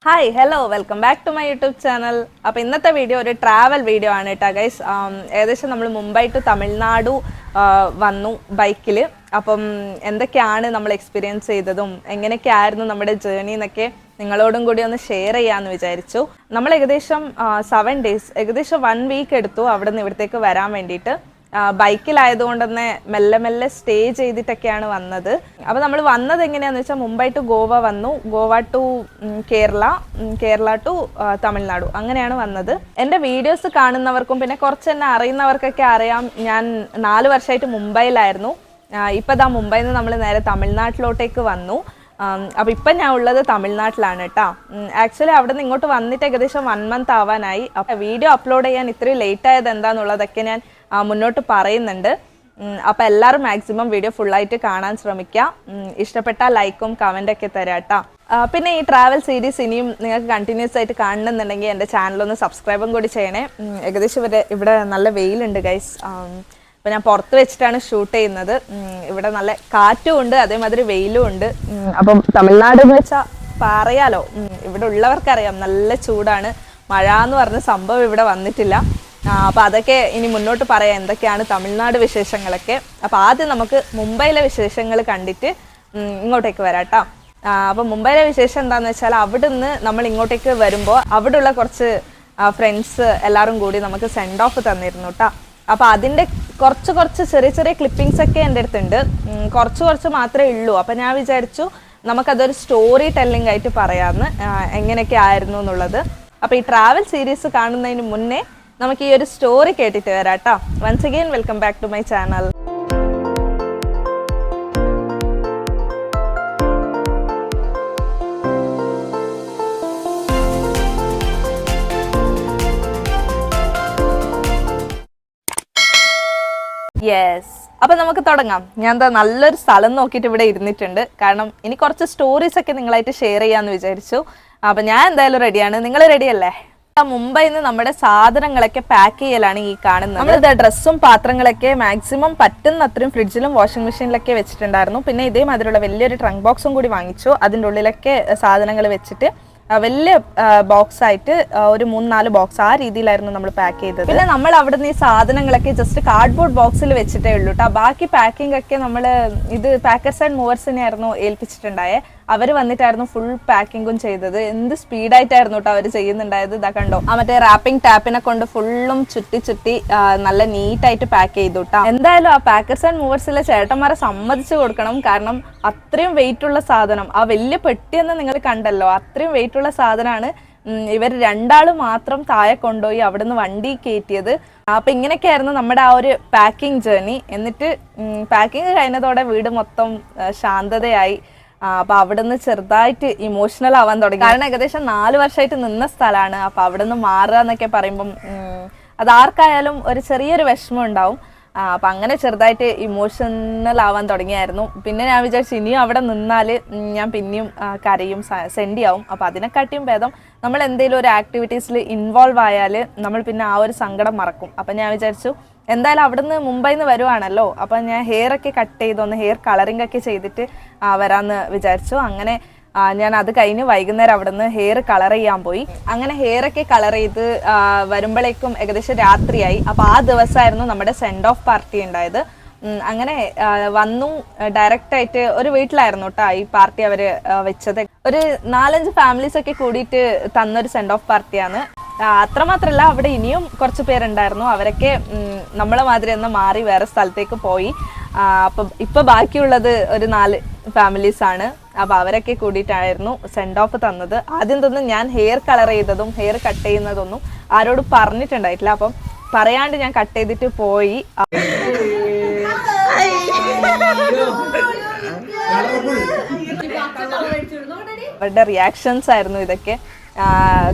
Hi hello welcome back to my YouTube channel. അപ്പോൾ ഇന്നത്തെ video ഒരു ട്രാവൽ വീഡിയോ ആണ് കേട്ടോ ഗൈസ്. ഏകദേശം നമ്മൾ മുംബൈ ടു തമിഴ്നാടു വന്നു ബൈക്കിൽ. അപ്പം എന്തൊക്കെയാണ് നമ്മൾ എക്സ്പീരിയൻസ് ചെയ്തതും എങ്ങനെയൊക്കെയായിരുന്നു നമ്മുടെ ജേർണി എന്നൊക്കെ നിങ്ങളോടും കൂടി ഒന്ന് ഷെയർ ചെയ്യാമെന്ന് വിചാരിച്ചു. നമ്മൾ ഏകദേശം 7 days, ഏകദേശം 1 week എടുത്തു അവിടെ നിന്ന് ഇവിടത്തേക്ക് വരാൻ വേണ്ടിയിട്ട്. ബൈക്കിലായതുകൊണ്ട് തന്നെ മെല്ലെ മെല്ലെ സ്റ്റേ ചെയ്തിട്ടൊക്കെയാണ് വന്നത്. അപ്പോൾ നമ്മൾ വന്നത് എങ്ങനെയാണെന്ന് വെച്ചാൽ മുംബൈ ടു ഗോവ വന്നു, ഗോവ ടു കേരള ടു തമിഴ്നാടു, അങ്ങനെയാണ് വന്നത്. എൻ്റെ വീഡിയോസ് കാണുന്നവർക്കും പിന്നെ കുറച്ച് എന്നെ അറിയുന്നവർക്കൊക്കെ അറിയാം, ഞാൻ 4 വർഷമായിട്ട് മുംബൈയിലായിരുന്നു. ഇപ്പോൾ ദാ മുംബൈയിൽ നിന്ന് നമ്മൾ നേരെ തമിഴ്നാട്ടിലോട്ടേക്ക് വന്നു. അപ്പോൾ ഇപ്പം ഞാൻ ഉള്ളത് തമിഴ്നാട്ടിലാണ് കേട്ടോ. ആക്ച്വലി അവിടെ നിന്ന് ഇങ്ങോട്ട് വന്നിട്ട് ഏകദേശം 1 month ആവാനായി. അപ്പോൾ വീഡിയോ അപ്ലോഡ് ചെയ്യാൻ ഇത്രയും ലേറ്റ് ആയത് എന്താണെന്നുള്ളതൊക്കെ ഞാൻ മുന്നോട്ട് പറയുന്നുണ്ട്. അപ്പോൾ എല്ലാവരും മാക്സിമം വീഡിയോ ഫുള്ളായിട്ട് കാണാൻ ശ്രമിക്കുക. ഇഷ്ടപ്പെട്ടാൽ ലൈക്കും കമൻറ്റൊക്കെ തരാം കേട്ടോ. പിന്നെ ഈ ട്രാവൽ സീരീസ് ഇനിയും നിങ്ങൾക്ക് കണ്ടിന്യൂസ് ആയിട്ട് കാണണമെന്നുണ്ടെങ്കിൽ എൻ്റെ ചാനലൊന്ന് സബ്സ്ക്രൈബും കൂടി ചെയ്യണേ. ഏകദേശം ഇവിടെ നല്ല വെയിലുണ്ട് ഗൈസ്. അപ്പോൾ ഞാൻ പുറത്ത് വെച്ചിട്ടാണ് ഷൂട്ട് ചെയ്യുന്നത്. ഇവിടെ നല്ല കാറ്റും ഉണ്ട്, അതേമാതിരി വെയിലും ഉണ്ട്. അപ്പം തമിഴ്നാട് എന്ന് വെച്ചാൽ പറയാലോ, ഇവിടെ ഉള്ളവർക്കറിയാം നല്ല ചൂടാണ്. മഴ എന്ന് പറഞ്ഞ സംഭവം ഇവിടെ വന്നിട്ടില്ല. അപ്പോൾ അതൊക്കെ ഇനി മുന്നോട്ട് പറയാം, എന്തൊക്കെയാണ് തമിഴ്നാട് വിശേഷങ്ങളൊക്കെ. അപ്പോൾ ആദ്യം നമുക്ക് മുംബൈയിലെ വിശേഷങ്ങൾ കണ്ടിട്ട് ഇങ്ങോട്ടേക്ക് വരാം കേട്ടോ. അപ്പോൾ മുംബൈയിലെ വിശേഷം എന്താണെന്ന് വെച്ചാൽ അവിടുന്ന് നമ്മൾ ഇങ്ങോട്ടേക്ക് വരുമ്പോൾ അവിടെയുള്ള കുറച്ച് ഫ്രണ്ട്സ് എല്ലാവരും കൂടി നമുക്ക് സെൻഡ് ഓഫ് തന്നിരുന്നു കേട്ടോ. അപ്പോൾ അതിൻ്റെ കുറച്ച് ചെറിയ ചെറിയ ക്ലിപ്പിങ്സ് ഒക്കെ എൻ്റെ അടുത്തുണ്ട്. കുറച്ച് മാത്രമേ ഉള്ളൂ. അപ്പോൾ ഞാൻ വിചാരിച്ചു നമുക്കതൊരു സ്റ്റോറി ടെല്ലിംഗ് ആയിട്ട് പറയാമെന്ന്, എങ്ങനെയൊക്കെ ആയിരുന്നു എന്നുള്ളത്. അപ്പോൾ ഈ ട്രാവൽ സീരീസ് കാണുന്നതിന് മുന്നേ നമുക്ക് ഈ ഒരു സ്റ്റോറി കേട്ടിട്ട് വരാം കേട്ടോ. Once again welcome back to my channel. Yes, അപ്പം നമുക്ക് തുടങ്ങാം. ഞാൻ എന്താ നല്ലൊരു സ്ഥലം നോക്കിയിട്ട് ഇവിടെ ഇരുന്നിട്ടുണ്ട്. കാരണം ഇനി കുറച്ച് സ്റ്റോറീസ് ഒക്കെ നിങ്ങളായിട്ട് ഷെയർ ചെയ്യാമെന്ന് വിചാരിച്ചു. അപ്പം ഞാൻ എന്തായാലും റെഡിയാണ്. നിങ്ങൾ റെഡിയല്ലേ? മുംബൈയിൽ നിന്ന് നമ്മുടെ സാധനങ്ങളൊക്കെ പാക്ക് ചെയ്യലാണ് ഈ കാണുന്നത്. നമ്മളിത് ഡ്രസ്സും പാത്രങ്ങളൊക്കെ മാക്സിമം പറ്റുന്ന അത്രയും ഫ്രിഡ്ജിലും വാഷിംഗ് മെഷീനിലൊക്കെ വെച്ചിട്ടുണ്ടായിരുന്നു. പിന്നെ ഇതേമാതിരിയുള്ള വലിയൊരു ട്രങ്ക് ബോക്സും കൂടി വാങ്ങിച്ചു. അതിൻ്റെ ഉള്ളിലൊക്കെ സാധനങ്ങൾ വെച്ചിട്ട് വലിയ ബോക്സ് ആയിട്ട് ഒരു 3-4 ബോക്സ് ആ രീതിയിലായിരുന്നു നമ്മൾ പാക്ക് ചെയ്തത്. പിന്നെ നമ്മൾ അവിടെ നിന്ന് ഈ സാധനങ്ങളൊക്കെ ജസ്റ്റ് കാർഡ്ബോർഡ് ബോക്സിൽ വെച്ചിട്ടേ ഉള്ളൂ കേട്ടോ. ബാക്കി പാക്കിംഗ് ഒക്കെ നമ്മൾ ഇത് പാക്കേഴ്സ് ആൻഡ് മൂവേഴ്സിനെ ആയിരുന്നു ഏൽപ്പിച്ചിട്ടുണ്ടായേ. അവർ വന്നിട്ടായിരുന്നു ഫുൾ പാക്കിങ്ങും ചെയ്തത്. എന്ത് സ്പീഡായിട്ടായിരുന്നു കേട്ടോ അവർ ചെയ്യുന്നുണ്ടായത്. ഇതാ കണ്ടോ, മറ്റേ റാപ്പിംഗ് ടാപ്പിനെ കൊണ്ട് ഫുള്ളും ചുറ്റി നല്ല നീറ്റായിട്ട് പാക്ക് ചെയ്തു കേട്ടോ. എന്തായാലും ആ പാക്കേഴ്സ് ആൻഡ് മൂവേഴ്സിലെ ചേട്ടന്മാരെ സമ്മതിച്ചു കൊടുക്കണം. കാരണം അത്രയും വെയിറ്റ് ഉള്ള സാധനം, ആ വലിയ പെട്ടിയെന്ന് നിങ്ങൾ കണ്ടല്ലോ, അത്രയും വെയിറ്റ് ഉള്ള സാധനമാണ് ഇവർ 2 ആൾ മാത്രം താഴെ കൊണ്ടുപോയി അവിടുന്ന് വണ്ടി കയറ്റിയത്. അപ്പം ഇങ്ങനെയൊക്കെയായിരുന്നു നമ്മുടെ ആ ഒരു പാക്കിംഗ് ജേർണി. എന്നിട്ട് പാക്കിങ് കഴിഞ്ഞതോടെ വീട് മൊത്തം ശാന്തതയായി. അപ്പോൾ അവിടുന്ന് ചെറുതായിട്ട് ഇമോഷണൽ ആവാൻ തുടങ്ങി. കാരണം ഏകദേശം 4 വർഷമായിട്ട് നിന്ന സ്ഥലമാണ്. അപ്പോൾ അവിടുന്ന് മാറുക എന്നൊക്കെ പറയുമ്പം അതാർക്കായാലും ഒരു ചെറിയൊരു വിഷമം ഉണ്ടാവും. അപ്പം അങ്ങനെ ചെറുതായിട്ട് ഇമോഷണൽ ആവാൻ തുടങ്ങിയായിരുന്നു. പിന്നെ ഞാൻ വിചാരിച്ചു ഇനിയും അവിടെ നിന്നാൽ ഞാൻ പിന്നെയും കരയും, സെൻഡിയാവും. അപ്പോൾ അതിനെക്കാട്ടിയും ഭേദം നമ്മൾ എന്തെങ്കിലും ഒരു ആക്ടിവിറ്റീസിൽ ഇൻവോൾവ് ആയാൽ നമ്മൾ പിന്നെ ആ ഒരു സങ്കടം മറക്കും. അപ്പം ഞാൻ വിചാരിച്ചു എന്തായാലും അവിടുന്ന് മുംബൈയിൽ നിന്ന് വരുവാണല്ലോ, അപ്പം ഞാൻ ഹെയർ ഒക്കെ കട്ട് ചെയ്തൊന്ന് ഹെയർ കളറിംഗ് ഒക്കെ ചെയ്തിട്ട് വരാമെന്ന് വിചാരിച്ചു. അങ്ങനെ ഞാൻ അത് കഴിഞ്ഞ് വൈകുന്നേരം അവിടെ നിന്ന് ഹെയർ കളർ ചെയ്യാൻ പോയി. അങ്ങനെ ഹെയർ ഒക്കെ കളർ ചെയ്ത് വരുമ്പോഴേക്കും ഏകദേശം രാത്രിയായി. അപ്പോൾ ആ ദിവസമായിരുന്നു നമ്മുടെ സെൻഡ് ഓഫ് പാർട്ടി ഉണ്ടായത്. അങ്ങനെ വന്നു ഡയറക്റ്റായിട്ട് ഒരു വീട്ടിലായിരുന്നു കേട്ടോ ഈ പാർട്ടി അവർ വെച്ചത്. ഒരു 4-5 ഫാമിലീസ് ഒക്കെ കൂടിയിട്ട് തന്നൊരു സെൻഡ് ഓഫ് പാർട്ടിയാണ്. അത്രമാത്രമല്ല അവിടെ ഇനിയും കുറച്ച് പേരുണ്ടായിരുന്നു. അവരൊക്കെ നമ്മളെ മാതിരി ഒന്ന് മാറി വേറെ സ്ഥലത്തേക്ക് പോയി. അപ്പം ഇപ്പം ബാക്കിയുള്ളത് ഒരു 4 ഫാമിലീസാണ്. അപ്പോൾ അവരൊക്കെ കൂടിയിട്ടായിരുന്നു സെൻഡ് ഓഫ് തന്നത്. ആദ്യം തന്നെ ഞാൻ ഹെയർ കളർ ചെയ്തതും ഹെയർ കട്ട് ചെയ്യുന്നതൊന്നും ആരോട് പറഞ്ഞിട്ടുണ്ടായിട്ടില്ല. അപ്പം പറയാണ്ട് ഞാൻ കട്ട് ചെയ്തിട്ട് പോയി. അവരുടെ റിയാക്ഷൻസ് ആയിരുന്നു ഇതൊക്കെ.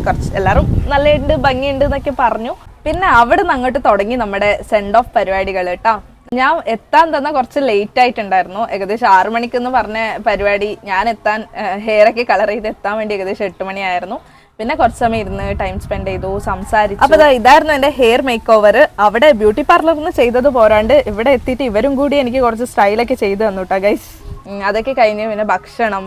കുറച്ച് എല്ലാവരും നല്ലതുണ്ട്, ഭംഗിയുണ്ട് എന്നൊക്കെ പറഞ്ഞു. പിന്നെ അവിടെ നിന്ന് അങ്ങോട്ട് തുടങ്ങി നമ്മുടെ സെൻഡ് ഓഫ് പരിപാടികൾ കേട്ടോ. ഞാൻ എത്താൻ തന്നെ കുറച്ച് ലേറ്റ് ആയിട്ടുണ്ടായിരുന്നു. ഏകദേശം 6 മണിക്കെന്ന് പറഞ്ഞ പരിപാടി ഞാൻ എത്താൻ ഹെയറൊക്കെ കളർ ചെയ്ത് എത്താൻ വേണ്ടി ഏകദേശം 8 മണിയായിരുന്നു. പിന്നെ കുറച്ച് സമയം ഇരുന്ന് ടൈം സ്പെൻഡ് ചെയ്തു, സംസാരിച്ചു. അപ്പോൾ ഇതായിരുന്നു എൻ്റെ ഹെയർ മേക്ക് ഓവർ. അവിടെ ബ്യൂട്ടി പാർലറിൽ നിന്ന് ചെയ്തത് പോരാണ്ട് ഇവിടെ എത്തിയിട്ട് ഇവരും കൂടി എനിക്ക് കുറച്ച് സ്റ്റൈലൊക്കെ ചെയ്ത് തന്നു കേട്ടോ ഗൈസ്. അതൊക്കെ കഴിഞ്ഞ് പിന്നെ ഭക്ഷണം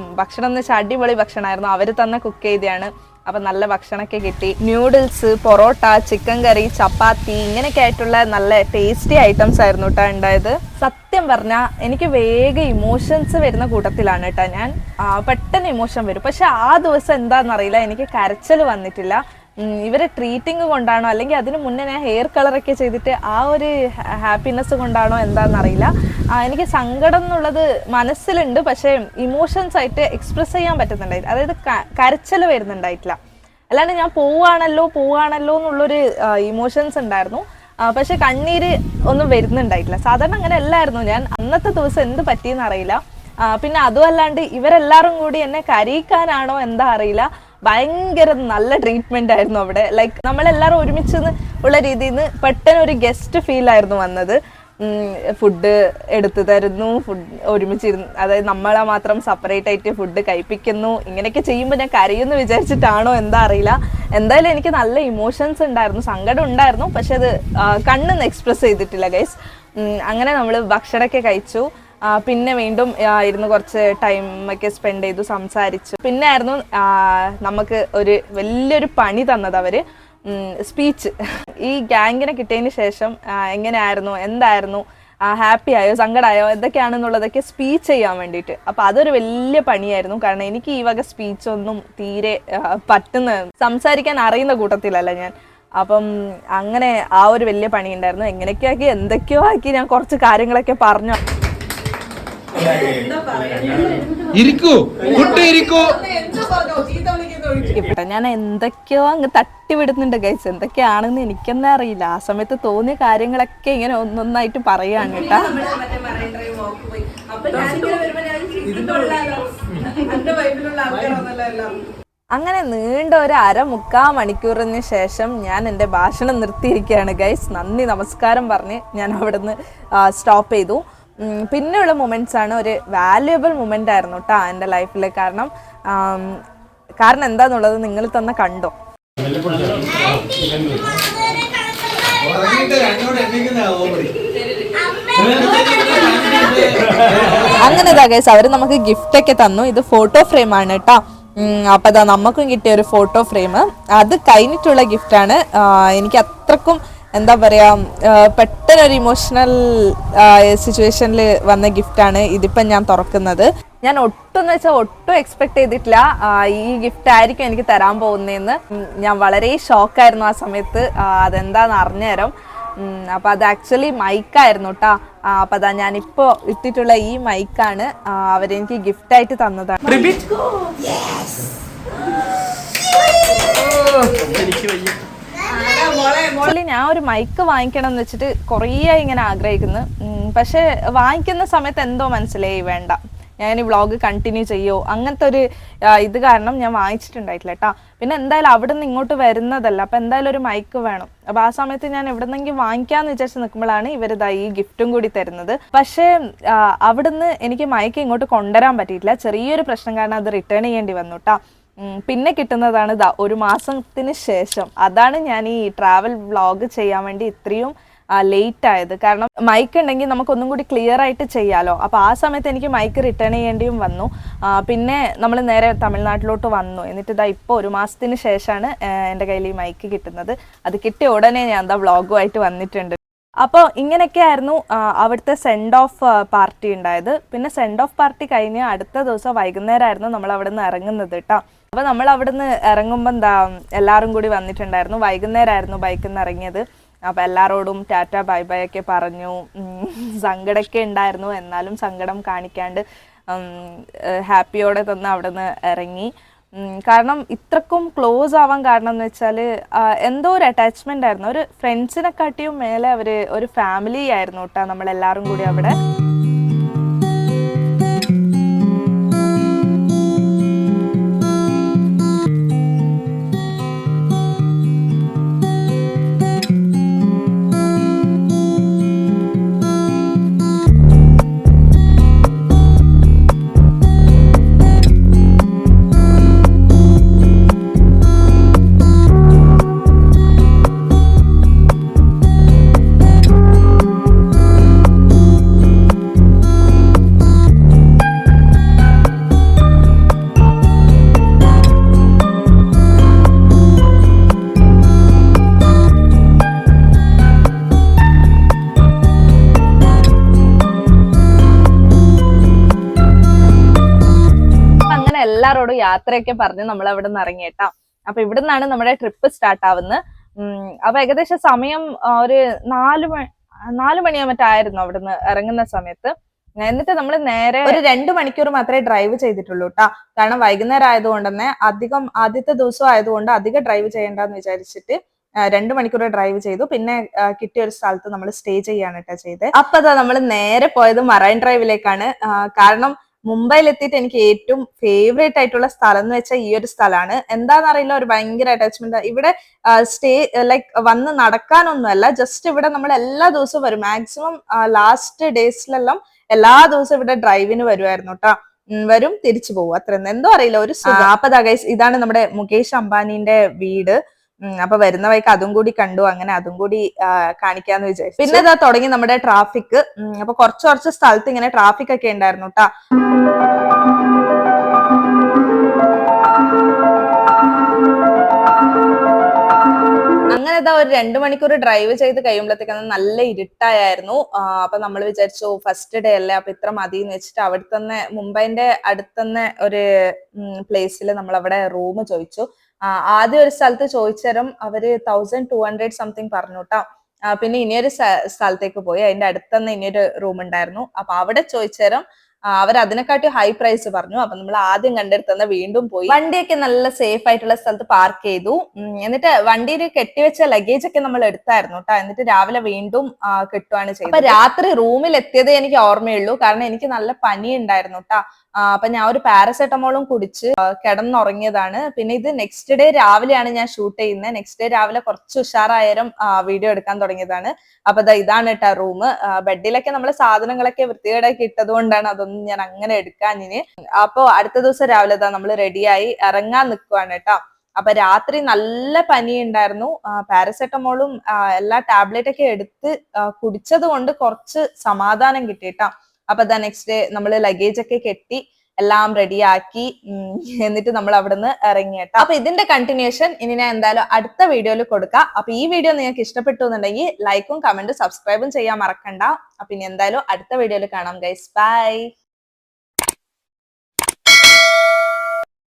എന്ന് വെച്ചാൽ അടിപൊളി ഭക്ഷണമായിരുന്നു. അവർ തന്നെ കുക്ക് ചെയ്തതാണ്. അപ്പം നല്ല ഭക്ഷണമൊക്കെ കിട്ടി. ന്യൂഡിൽസ്, പൊറോട്ട, ചിക്കൻ കറി, ചപ്പാത്തി ഇങ്ങനെയൊക്കെ ആയിട്ടുള്ള നല്ല ടേസ്റ്റി ഐറ്റംസ് ആയിരുന്നു കേട്ടോ ഉണ്ടായത്. സത്യം പറഞ്ഞാൽ എനിക്ക് വേഗം ഇമോഷൻസ് വരുന്ന കൂട്ടത്തിലാണ് കേട്ടോ ഞാൻ. പെട്ടെന്ന് ഇമോഷൻ വരും. പക്ഷെ ആ ദിവസം എന്താണെന്നറിയില്ല, എനിക്ക് കരച്ചിൽ വന്നിട്ടില്ല. ഇവരെ ട്രീറ്റിങ് കൊണ്ടാണോ അല്ലെങ്കിൽ അതിന് മുന്നേ ഞാൻ ഹെയർ കളറൊക്കെ ചെയ്തിട്ട് ആ ഒരു ഹാപ്പിനെസ് കൊണ്ടാണോ എന്താണെന്നറിയില്ല, എനിക്ക് സങ്കടം എന്നുള്ളത് മനസ്സിലുണ്ട്. പക്ഷേ ഇമോഷൻസ് ആയിട്ട് എക്സ്പ്രസ് ചെയ്യാൻ പറ്റുന്നുണ്ടായില്ല. അതായത് കരച്ചിൽ വരുന്നുണ്ടായിട്ടില്ല. അല്ലാണ്ട് ഞാൻ പോവുകയാണല്ലോ എന്നുള്ളൊരു ഇമോഷൻസ് ഉണ്ടായിരുന്നു. പക്ഷെ കണ്ണീര് ഒന്നും വരുന്നുണ്ടായിട്ടില്ല. സാധാരണ അങ്ങനെ അല്ലായിരുന്നു ഞാൻ. അന്നത്തെ ദിവസം എന്ത് പറ്റിയെന്ന് അറിയില്ല. പിന്നെ അതും അല്ലാണ്ട് ഇവരെല്ലാവരും കൂടി എന്നെ കരയിക്കാനാണോ എന്താ അറിയില്ല, ഭയങ്കര നല്ല ട്രീറ്റ്മെന്റ് ആയിരുന്നു അവിടെ. ലൈക്ക് നമ്മളെല്ലാവരും ഒരുമിച്ച് ഉള്ള രീതിയിൽ നിന്ന് പെട്ടെന്ന് ഒരു ഗസ്റ്റ് ഫീൽ ആയിരുന്നു വന്നത്. ഫുഡ് എടുത്തു തരുന്നു, ഫുഡ് ഒരുമിച്ചിരുന്ന്, അതായത് നമ്മളെ മാത്രം സെപ്പറേറ്റ് ആയിട്ട് ഫുഡ് കഴിപ്പിക്കുന്നു. ഇങ്ങനെയൊക്കെ ചെയ്യുമ്പോൾ ഞാൻ കരയുമെന്ന് വിചാരിച്ചിട്ടാണോ എന്താ അറിയില്ല. എന്തായാലും എനിക്ക് നല്ല ഇമോഷൻസ് ഉണ്ടായിരുന്നു, സങ്കടം ഉണ്ടായിരുന്നു. പക്ഷെ അത് കണ്ണൊന്നും എക്സ്പ്രസ് ചെയ്തിട്ടില്ല ഗൈസ്. അങ്ങനെ നമ്മൾ ഭക്ഷണമൊക്കെ കഴിച്ചു. പിന്നെ വീണ്ടും ഇരുന്ന് കുറച്ച് ടൈമൊക്കെ സ്പെൻഡ് ചെയ്തു, സംസാരിച്ചു. പിന്നെ ആയിരുന്നു നമുക്ക് ഒരു വലിയൊരു പണി തന്നത് അവർ, സ്പീച്ച്. ഈ ഗ്യാങ്ങിനെ കിട്ടിയതിന് ശേഷം എങ്ങനെയായിരുന്നു, എന്തായിരുന്നു, ഹാപ്പി ആയോ സങ്കടമായോ എന്തൊക്കെയാണെന്നുള്ളതൊക്കെ സ്പീച്ച് ചെയ്യാൻ വേണ്ടിയിട്ട്. അപ്പോൾ അതൊരു വലിയ പണിയായിരുന്നു. കാരണം എനിക്ക് ഈ വക സ്പീച്ചൊന്നും തീരെ സംസാരിക്കാൻ അറിയുന്ന കൂട്ടത്തിലല്ല ഞാൻ. അപ്പം അങ്ങനെ ആ ഒരു വലിയ പണി ഉണ്ടായിരുന്നു. എങ്ങനെയൊക്കെയാക്കി എന്തൊക്കെയോ ആക്കി ഞാൻ കുറച്ച് കാര്യങ്ങളൊക്കെ പറഞ്ഞു. ഇവിടെ ഞാൻ എന്തൊക്കെയോ അങ്ങ് തട്ടിവിടുന്നുണ്ട് ഗൈസ്. എന്തൊക്കെയാണെന്ന് എനിക്കെന്നെ അറിയില്ല. ആ സമയത്ത് തോന്നിയ കാര്യങ്ങളൊക്കെ ഇങ്ങനെ ഒന്നൊന്നായിട്ട് പറയാണ് കേട്ടാ. അങ്ങനെ നീണ്ട ഒരു 1/2-3/4 മണിക്കൂറിന് ശേഷം ഞാൻ എൻ്റെ ഭാഷണം നിർത്തിയിരിക്കുകയാണ് ഗൈസ്. നന്ദി നമസ്കാരം പറഞ്ഞ് ഞാൻ അവിടുന്ന് സ്റ്റോപ്പ് ചെയ്തു. പിന്നെയുള്ള മൊമെൻറ്റ്സ് ആണ് ഒരു വാല്യുബിൾ മൊമെൻ്റ് ആയിരുന്നു കേട്ടോ എൻ്റെ ലൈഫിൽ. കാരണം എന്താന്നുള്ളത് നിങ്ങൾ തന്നെ കണ്ടോ. അങ്ങനെ ഇതാ ഗൈസ്, അവർ നമുക്ക് ഗിഫ്റ്റ് ഒക്കെ തന്നു. ഇത് ഫോട്ടോ ഫ്രെയിം ആണ് കേട്ടോ. അപ്പം അതാ നമുക്കും കിട്ടിയ ഒരു ഫോട്ടോ ഫ്രെയിം. അത് കഴിഞ്ഞിട്ടുള്ള ഗിഫ്റ്റാണ്. എനിക്ക് അത്രക്കും എന്താ പറയുക, പെട്ടെന്നൊരു ഇമോഷണൽ സിറ്റുവേഷനിൽ വന്ന ഗിഫ്റ്റാണ് ഇതിപ്പം ഞാൻ തുറക്കുന്നത്. ഞാൻ ഒട്ടും എക്സ്പെക്ട് ചെയ്തിട്ടില്ല ഈ ഗിഫ്റ്റ് ആയിരിക്കും എനിക്ക് തരാൻ പോകുന്നതെന്ന്. ഞാൻ വളരെ ഷോക്കായിരുന്നു ആ സമയത്ത്. അതെന്താന്ന് അറിഞ്ഞുതരാം. അപ്പം അത് ആക്ച്വലി മൈക്കായിരുന്നു കേട്ടോ. അപ്പം അതാ ഞാനിപ്പോൾ ഇട്ടിട്ടുള്ള ഈ മൈക്കാണ് അവരെനിക്ക് ഗിഫ്റ്റായിട്ട് തന്നതാണ്. ഞാൻ ഒരു മൈക്ക് വാങ്ങിക്കണം എന്ന് വെച്ചിട്ട് കുറേ ഇങ്ങനെ ആഗ്രഹിക്കുന്നു. പക്ഷെ വാങ്ങിക്കുന്ന സമയത്ത് എന്തോ മനസ്സിലായി വേണ്ട, ഞാൻ ഈ വ്ളോഗ് കണ്ടിന്യൂ ചെയ്യോ അങ്ങനത്തെ ഒരു ഇത് കാരണം ഞാൻ വാങ്ങിച്ചിട്ടുണ്ടായിട്ടില്ല കേട്ടോ. പിന്നെ എന്തായാലും അവിടെ നിന്ന് ഇങ്ങോട്ട് വരുന്നതല്ല, അപ്പം എന്തായാലും ഒരു മൈക്ക് വേണം. അപ്പം ആ സമയത്ത് ഞാൻ എവിടെ നിന്നെങ്കിലും വാങ്ങിക്കാമെന്ന് വിചാരിച്ച് നിൽക്കുമ്പോഴാണ് ഇവരിതാ ഈ ഗിഫ്റ്റും കൂടി തരുന്നത്. പക്ഷേ അവിടുന്ന് എനിക്ക് മൈക്ക് ഇങ്ങോട്ട് കൊണ്ടുവരാൻ പറ്റിയിട്ടില്ല. ചെറിയൊരു പ്രശ്നം കാരണം അത് റിട്ടേൺ ചെയ്യേണ്ടി വന്നു കേട്ടോ. പിന്നെ കിട്ടുന്നതാണ് 1 മാസത്തിന് ശേഷം. അതാണ് ഞാൻ ഈ ട്രാവൽ വ്ളോഗ് ചെയ്യാൻ വേണ്ടി ഇത്രയും ലേറ്റ് ആയത്. കാരണം മൈക്ക് ഉണ്ടെങ്കിൽ നമുക്കൊന്നും കൂടി ക്ലിയർ ആയിട്ട് ചെയ്യാമല്ലോ. അപ്പോൾ ആ സമയത്ത് എനിക്ക് മൈക്ക് റിട്ടേൺ ചെയ്യേണ്ടിയും വന്നു. പിന്നെ നമ്മൾ നേരെ തമിഴ്നാട്ടിലോട്ട് വന്നു. എന്നിട്ട് ഇതാ ഇപ്പോൾ 1 മാസത്തിന് ശേഷമാണ് എൻ്റെ കയ്യിൽ ഈ മൈക്ക് കിട്ടുന്നത്. അത് കിട്ടിയ ഉടനെ ഞാൻ എന്താ വ്ളോഗുമായിട്ട് വന്നിട്ടുണ്ട്. അപ്പോൾ ഇങ്ങനെയൊക്കെയായിരുന്നു അവിടുത്തെ സെൻഡ് ഓഫ് പാർട്ടി ഉണ്ടായത്. പിന്നെ സെൻഡ് ഓഫ് പാർട്ടി കഴിഞ്ഞ് അടുത്ത ദിവസം വൈകുന്നേരമായിരുന്നു നമ്മൾ അവിടെ നിന്ന് ഇറങ്ങുന്നത് കേട്ടോ. അപ്പോൾ നമ്മൾ അവിടെ നിന്ന് ഇറങ്ങുമ്പോൾ എല്ലാവരും കൂടി വന്നിട്ടുണ്ടായിരുന്നു. വൈകുന്നേരമായിരുന്നു ബൈക്കിൽ നിന്ന് ഇറങ്ങിയത്. അപ്പോൾ എല്ലാവരോടും ടാറ്റ ബൈ ബൈ ഒക്കെ പറഞ്ഞു. സങ്കടമൊക്കെ ഉണ്ടായിരുന്നു, എന്നാലും സങ്കടം കാണിക്കാണ്ട് ഹാപ്പിയോടെ തന്നെ അവിടെ നിന്ന് ഇറങ്ങി. കാരണം ഇത്രക്കും ക്ലോസ് ആവാൻ കാരണം എന്ന് വെച്ചാൽ എന്തോ ഒരു അറ്റാച്ച്മെൻ്റ് ആയിരുന്നു. ഒരു ഫ്രണ്ട്സിനെക്കാട്ടിയും മേലെ അവർ ഒരു ഫാമിലി ആയിരുന്നു കേട്ടോ നമ്മളെല്ലാവരും കൂടി അവിടെ. യാത്രയൊക്കെ പറഞ്ഞ് നമ്മൾ അവിടെ നിന്ന് ഇറങ്ങിയേട്ടാ. അപ്പൊ ഇവിടെ നിന്നാണ് നമ്മുടെ ട്രിപ്പ് സ്റ്റാർട്ട് ആവുന്നത്. അപ്പൊ ഏകദേശം സമയം ഒരു 4 മണിയോ മറ്റായിരുന്നു അവിടുന്ന് ഇറങ്ങുന്ന സമയത്ത്. എന്നിട്ട് നമ്മൾ നേരെ ഒരു 2 മണിക്കൂർ മാത്രമേ ഡ്രൈവ് ചെയ്തിട്ടുള്ളൂ കേട്ടാ. കാരണം വൈകുന്നേരം ആയതുകൊണ്ട് തന്നെ ആദ്യത്തെ ദിവസം ആയതുകൊണ്ട് അധികം ഡ്രൈവ് ചെയ്യേണ്ടെന്ന് വിചാരിച്ചിട്ട് 2 മണിക്കൂർ ഡ്രൈവ് ചെയ്തു. പിന്നെ കിട്ടിയ ഒരു സ്ഥലത്ത് നമ്മൾ സ്റ്റേ ചെയ്യാണ് കേട്ടോ ചെയ്തത്. അപ്പൊ അതാ നമ്മൾ നേരെ പോയത് മറൈൻ ഡ്രൈവിലേക്കാണ്. കാരണം മുംബൈയിൽ എത്തിയിട്ട് എനിക്ക് ഏറ്റവും ഫേവറേറ്റ് ആയിട്ടുള്ള സ്ഥലം എന്ന് വെച്ചാൽ ഈ ഒരു സ്ഥലമാണ്. എന്താണെന്നറിയില്ല, ഒരു ഭയങ്കര അറ്റാച്ച്മെന്റ്. ഇവിടെ സ്റ്റേ ലൈക്ക് വന്ന് നടക്കാനൊന്നുമല്ല, ജസ്റ്റ് ഇവിടെ നമ്മൾ എല്ലാ ദിവസവും വരും. മാക്സിമം ലാസ്റ്റ് ഡേയ്സിലെല്ലാം എല്ലാ ദിവസവും ഇവിടെ ഡ്രൈവിന് വരുമായിരുന്നു കേട്ടോ. വരും, തിരിച്ചു പോകും, അത്ര എന്തോ അറിയില്ല, ഒരു അപ്പൊ ഇതാണ് നമ്മുടെ മുകേഷ് അംബാനിന്റെ വീട്. അപ്പൊ വരുന്ന വഴിക്ക് അതും കൂടി കണ്ടു, അങ്ങനെ അതും കൂടി കാണിക്കാന്ന് വിചാരിച്ചു. പിന്നെ ഇതാ തുടങ്ങി നമ്മുടെ ട്രാഫിക്. അപ്പൊ കുറച്ച് സ്ഥലത്ത് ഇങ്ങനെ ട്രാഫിക് ഒക്കെ ഉണ്ടായിരുന്നു കേട്ടാ. അങ്ങനെ ഇതാ ഒരു 2 മണിക്കൂർ ഡ്രൈവ് ചെയ്ത് കഴിയുമ്പോഴത്തേക്കാണ് നല്ല ഇരുട്ടായിരുന്നു. അപ്പൊ നമ്മൾ വിചാരിച്ചു ഫസ്റ്റ് ഡേ അല്ലേ, അപ്പൊ ഇത്ര മതി എന്ന് വെച്ചിട്ട് അവിടെ തന്നെ മുംബൈന്റെ അടുത്തന്നെ ഒരു പ്ലേസിൽ നമ്മൾ അവിടെ റൂം ചോദിച്ചു. ആദ്യം ഒരു സ്ഥലത്ത് ചോദിച്ചേരം അവര് 1200 സംതിങ് പറഞ്ഞു കേട്ടോ. പിന്നെ ഇനിയൊരു സ്ഥലത്തേക്ക് പോയി, അതിന്റെ അടുത്ത് തന്നെ ഇനിയൊരു റൂം ഉണ്ടായിരുന്നു. അപ്പൊ അവിടെ ചോദിച്ചേരം അവർ അതിനെക്കാട്ടി ഹൈ പ്രൈസ് പറഞ്ഞു. അപ്പൊ നമ്മൾ ആദ്യം കണ്ടെടുത്തുന്ന വീണ്ടും പോയി വണ്ടിയൊക്കെ നല്ല സേഫ് ആയിട്ടുള്ള സ്ഥലത്ത് പാർക്ക് ചെയ്തു. എന്നിട്ട് വണ്ടിയിൽ കെട്ടിവെച്ച ലഗേജ് ഒക്കെ നമ്മൾ എടുത്തായിരുന്നു കേട്ടോ. എന്നിട്ട് രാവിലെ വീണ്ടും കെട്ടുവാണ് ചെയ്തത്. അപ്പൊ രാത്രി റൂമിൽ എത്തിയത് എനിക്ക് ഓർമ്മയുള്ളൂ, കാരണം എനിക്ക് നല്ല പനി ഉണ്ടായിരുന്നു കേട്ടോ. അപ്പൊ ഞാൻ ഒരു പാരസെറ്റമോളും കുടിച്ച് കിടന്നുറങ്ങിയതാണ്. പിന്നെ ഇത് നെക്സ്റ്റ് ഡേ രാവിലെയാണ് ഞാൻ ഷൂട്ട് ചെയ്യുന്നത്. നെക്സ്റ്റ് ഡേ രാവിലെ കുറച്ച് ഉഷാറായാലും വീഡിയോ എടുക്കാൻ തുടങ്ങിയതാണ്. അപ്പൊ ഇതാണ് കേട്ടോ റൂം. ബെഡിലൊക്കെ നമ്മൾ സാധനങ്ങളൊക്കെ വൃത്തികേടാക്കി ഇട്ടത് കൊണ്ടാണ് അതൊന്നും ഞാൻ അങ്ങനെ എടുക്കാഞ്ഞിന്. അപ്പൊ അടുത്ത ദിവസം രാവിലെ നമ്മൾ റെഡിയായി ഇറങ്ങാൻ നിൽക്കുവാണ് കേട്ടോ. അപ്പൊ രാത്രി നല്ല പനി ഉണ്ടായിരുന്നു. പാരസെറ്റമോളും എല്ലാ ടാബ്ലറ്റ് ഒക്കെ എടുത്ത് കുടിച്ചത് കൊണ്ട് കുറച്ച് സമാധാനം കിട്ടിയിട്ടാ. അപ്പൊ നെക്സ്റ്റ് ഡേ നമ്മൾ ലഗേജ് ഒക്കെ കെട്ടി എല്ലാം റെഡിയാക്കി എന്നിട്ട് നമ്മൾ അവിടെ നിന്ന് ഇറങ്ങിയിട്ടാ. അപ്പൊ ഇതിന്റെ കണ്ടിന്യൂഷൻ ഇനി ഞാൻ എന്തായാലും അടുത്ത വീഡിയോയിൽ കൊടുക്കാം. അപ്പൊ ഈ വീഡിയോ നിങ്ങൾക്ക് ഇഷ്ടപ്പെട്ടു എന്നുണ്ടെങ്കിൽ ലൈക്കും കമന്റും സബ്സ്ക്രൈബും ചെയ്യാൻ മറക്കണ്ട. അപ്പൊ ഇനി എന്തായാലും അടുത്ത വീഡിയോയിൽ കാണാം ഗൈസ്. ബൈ.